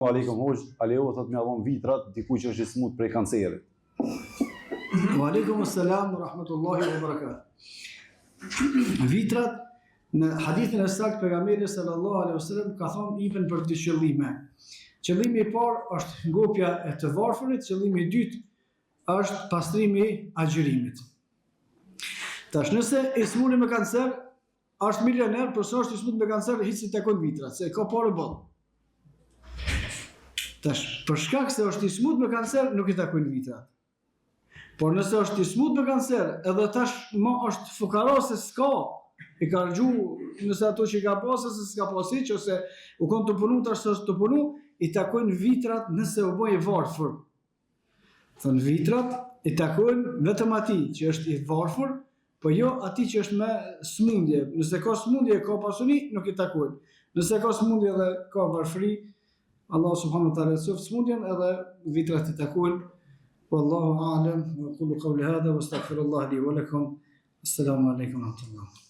Aleikum hoxh, Aleo thot më avon vitrat diku që është i smut prej kancerit. Wa alaikum assalam wa rahmatullahi wa barakatuh. Vitrat në hadithin e saktë pejgamberi sallallahu alaihi wasallam ka thonë ibn për dy qëllime. Qëllimi i parë është ngopja e të varfërit, qëllimi i dytë është pastrimi i agjërimit. Tash nëse i smuni me kancer, është milioner, por sa është i smut me kancer hiç i takon vitrat, se ka parë boll. Tash, për shkak se është i smut me kancer, nuk i takojnë vitrat. Por nëse është i smut me kancer, edhe tash më është fukaro se s'ka, i ka rgju nëse ato që i ka pasë, se s'ka pasi, që ose u konë të punu, tash se është të punu, i takojnë vitrat nëse u bëj i varfër. Thënë vitrat i takojnë vetëm ati që është i varfër, po jo ati që është me smundje. Nëse ka smundje, ka pasuni, nuk i takojnë. Nëse ka smundje dhe ka varfëri, Allah subhanahu wa ta'ala sof smundjen edhe vitrat i takojnë. Wallahu a'lam wa qulu qawli hadha wa astaghfirullah li wa lakum. Assalamu alaikum wa rahmatullah.